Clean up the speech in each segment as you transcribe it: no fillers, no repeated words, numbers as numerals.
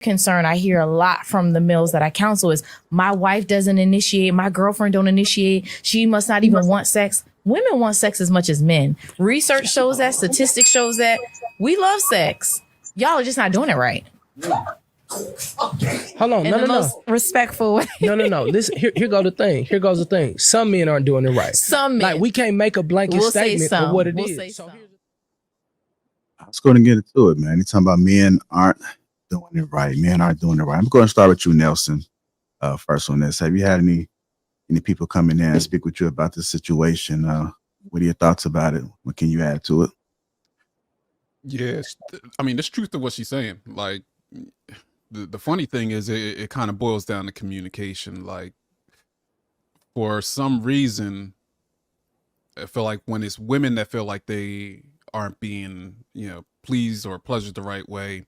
concern I hear a lot from the males that I counsel is my wife doesn't initiate, my girlfriend don't initiate, she must not even want sex. Women want sex as much as men. Research shows that, statistics shows that. We love sex. Y'all are just not doing it right. Hold on, In the most respectful way. No. Listen, here goes the thing. Here goes the thing. Some men aren't doing it right. Some men. Like, we can't make a blanket statement of what it is. So I was going to get into it, man. You're talking about men aren't doing it right. Men aren't doing it right. I'm going to start with you, Nelson. First on this. Have you had any people come in there and speak with you about this situation? What are your thoughts about it? What can you add to it? Yes, I mean, there's truth to what she's saying. Like, the funny thing is, it kind of boils down to communication. Like, for some reason, I feel like when it's women that feel like they aren't being, pleased or pleasured the right way,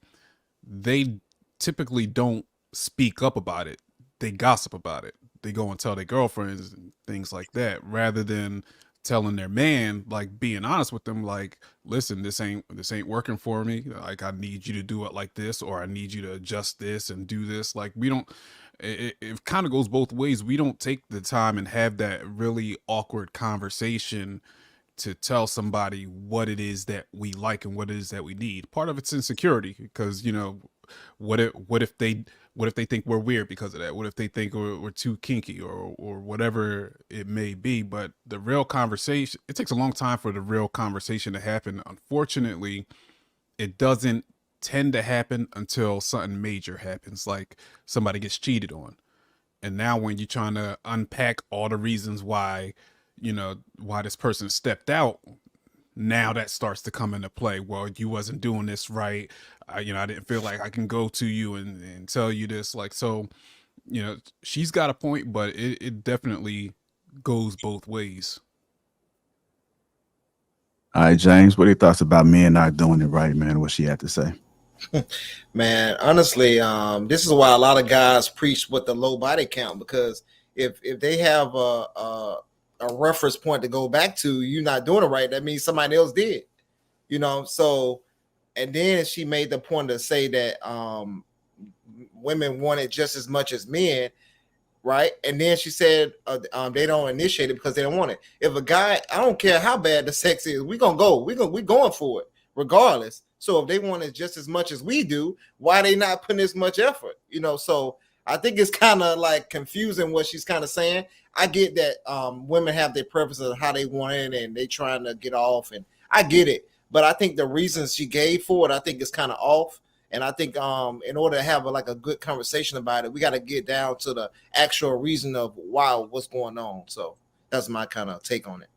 they typically don't speak up about it. They gossip about it. They go and tell their girlfriends and things like that, rather than telling their man, like, being honest with them, like, listen, this ain't working for me. Like, I need you to do it like this, or I need you to adjust this and do this. Like, we don't, it kind of goes both ways. We don't take the time and have that really awkward conversation to tell somebody what it is that we like and what it is that we need. Part of it's insecurity, because, what if they think we're weird because of that? What if they think we're too kinky or whatever it may be? But the real conversation, it takes a long time for the real conversation to happen. Unfortunately, it doesn't tend to happen until something major happens, like somebody gets cheated on. And now when you're trying to unpack all the reasons why, why this person stepped out, now that starts to come into play. Well, you wasn't doing this right. I didn't feel like I can go to you and tell you this. Like, so, she's got a point, but it definitely goes both ways. All right, James, what are your thoughts about men not doing it right, man? What she had to say? Man, honestly, this is why a lot of guys preach with the low body count, because if they have a reference point to go back to, you not doing it right, that means somebody else did, so. And then she made the point to say that women want it just as much as men, right? And then she said they don't initiate it because they don't want it. If a guy, I don't care how bad the sex is, we going for it regardless. So if they want it just as much as we do, why are they not putting as much effort? So I think it's kind of like confusing what she's kind of saying. I get that women have their preferences of how they want it and they trying to get off, and I get it. But I think the reasons she gave for it, I think is kind of off. And I think in order to have a good conversation about it, we got to get down to the actual reason of what's going on. So that's my kind of take on it.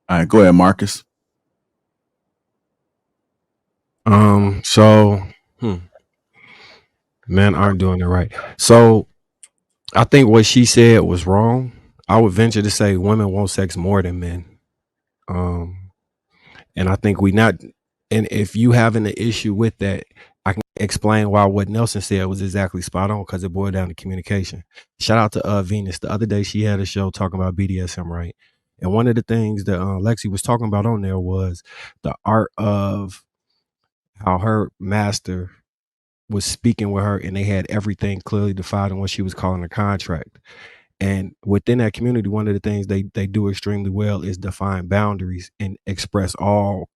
All right, go ahead, Marcus. Men aren't doing it right. So I think what she said was wrong. I would venture to say women want sex more than men. And I think and if you having an issue with that, I can explain why what Nelson said was exactly spot on, because it boiled down to communication. Shout out to Venus. The other day she had a show talking about BDSM, right? And one of the things that Lexi was talking about on there was the art of how her master was speaking with her, and they had everything clearly defined in what she was calling a contract. And within that community, one of the things they do extremely well is define boundaries and express all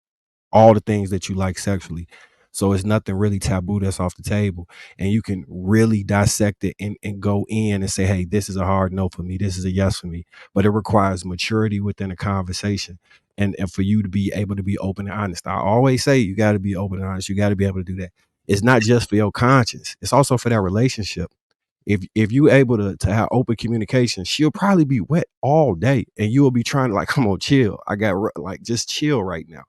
the things that you like sexually. So it's nothing really taboo that's off the table. And you can really dissect it and go in and say, hey, this is a hard no for me. This is a yes for me. But it requires maturity within a conversation. And for you to be able to be open and honest. I always say you got to be open and honest. You got to be able to do that. It's not just for your conscience. It's also for that relationship. If you able to have open communication, she'll probably be wet all day, and you will be trying to like, come on, chill. I got just chill right now.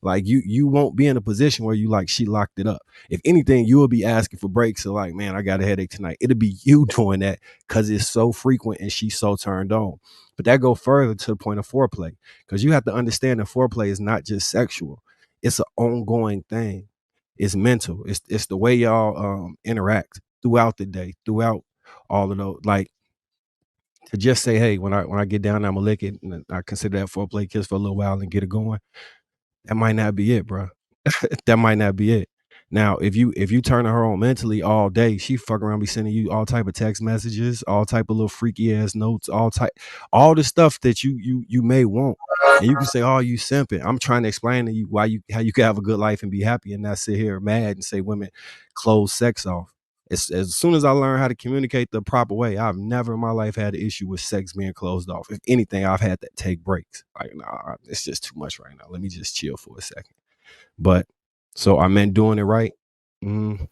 Like you won't be in a position where you like she locked it up. If anything, you will be asking for breaks. So like, man, I got a headache tonight. It'll be you doing that because it's so frequent and she's so turned on. But that go further to the point of foreplay, because you have to understand that foreplay is not just sexual. It's an ongoing thing. It's mental. It's the way y'all interact throughout the day, throughout all of those. Like, to just say, hey, when I get down, I'm gonna lick it, and I consider that foreplay kiss for a little while and get it going. That might not be it, bro. That might not be it. Now, if you turn her on mentally all day, she fuck around be sending you all type of text messages, all type of little freaky ass notes, all the stuff that you may want. And you can say, "Oh, you simping." I'm trying to explain to you how you can have a good life and be happy and not sit here mad and say women close sex off. As soon as I learned how to communicate the proper way, I've never in my life had an issue with sex being closed off. If anything, I've had to take breaks. Like, nah, it's just too much right now. Let me just chill for a second. But so I meant doing it right. The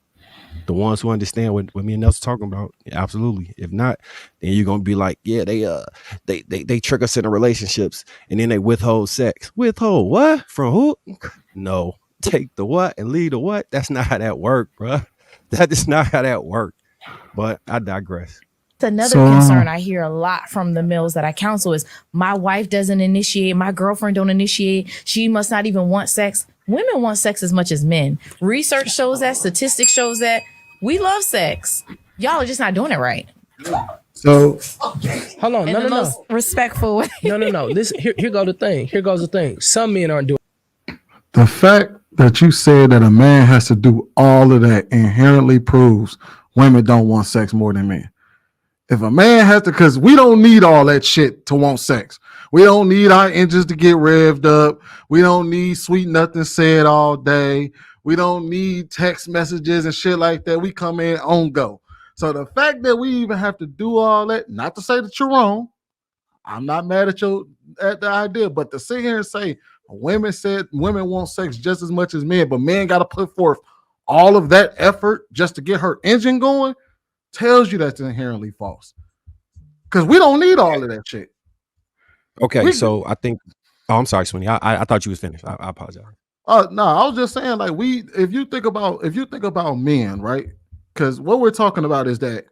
ones who understand what me and Nelson talking about, yeah, absolutely. If not, then you're gonna be like, yeah, they trick us into relationships and then they withhold sex. Withhold what? From who? No. Take the what and leave the what? That's not how that work, bro. That is not how that work. But I digress. Another concern I hear a lot from the males that I counsel is my wife doesn't initiate, my girlfriend don't initiate, she must not even want sex. Women want sex as much as men. Research shows that, statistics shows that. We love sex. Y'all are just not doing it right. So hold on, In the most respectful way. no. Listen, here goes the thing. Here goes the thing. Some men aren't doing. The fact that you said that a man has to do all of that inherently proves women don't want sex more than men. If a man has to, because we don't need all that shit to want sex. We don't need our engines to get revved up. We don't need sweet nothing said all day. We don't need text messages and shit like that. We come in on go. So the fact that we even have to do all that, not to say that you're wrong, I'm not mad at the idea, but to sit here and say women want sex just as much as men, but men got to put forth all of that effort just to get her engine going, tells you that's inherently false. Because we don't need all of that shit. Okay, so I think. Oh, I'm sorry, Sweeney. I thought you was finished. I apologize. No, I was just saying, like, if you think about men, right? Because what we're talking about is that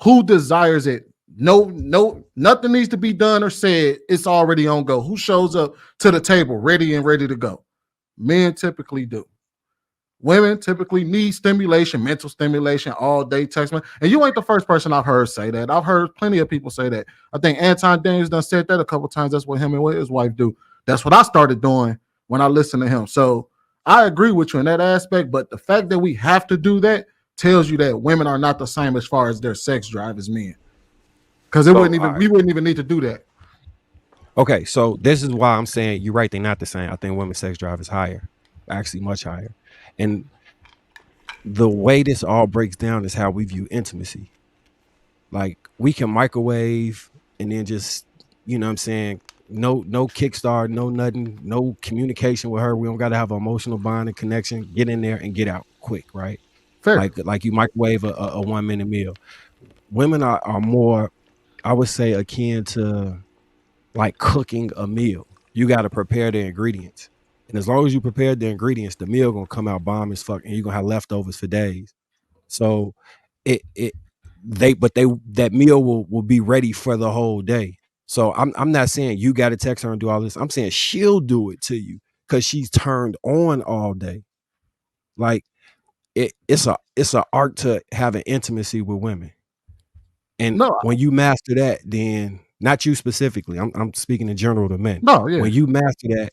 who desires it? No, nothing needs to be done or said. It's already on go. Who shows up to the table ready to go? Men typically do. Women typically need stimulation, mental stimulation, all day text. And you ain't the first person I've heard say that. I've heard plenty of people say that. I think Anton Daniels done said that a couple times. That's what him and his wife do. That's what I started doing when I listened to him. So I agree with you in that aspect. But the fact that we have to do that tells you that women are not the same as far as their sex drive as men. Because we wouldn't even need to do that. Okay, so this is why I'm saying you're right. They're not the same. I think women's sex drive is higher, actually much higher. And the way this all breaks down is how we view intimacy. Like, we can microwave and then just, you know what I'm saying, no kickstart, no nothing, no communication with her. We don't got to have an emotional bond and connection. Get in there and get out quick, right? Fair. Like you microwave a 1 minute meal. Women are more, I would say, akin to like cooking a meal. You got to prepare the ingredients. And as long as you prepare the ingredients, the meal gonna come out bomb as fuck, and you're gonna have leftovers for days. So that meal will be ready for the whole day. So I'm not saying you got to text her and do all this. I'm saying she'll do it to you because she's turned on all day. Like it's a art to having intimacy with women. And when you master that, then not you specifically, I'm speaking in general to men. No, yeah. When you master that,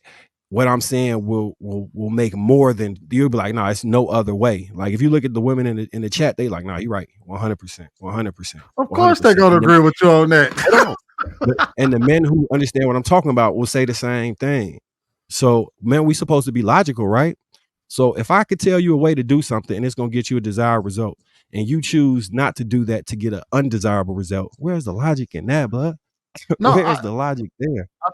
what I'm saying will make more than, you'll be like, no, it's no other way. Like, if you look at the women in the chat, they like, no, you're right, 100%. Of course they're gonna agree with you on that. And the men who understand what I'm talking about will say the same thing. So, man, we supposed to be logical, right? So if I could tell you a way to do something and it's gonna get you a desired result, and you choose not to do that to get an undesirable result, where's the logic in that, bud? No, Where's the logic there? I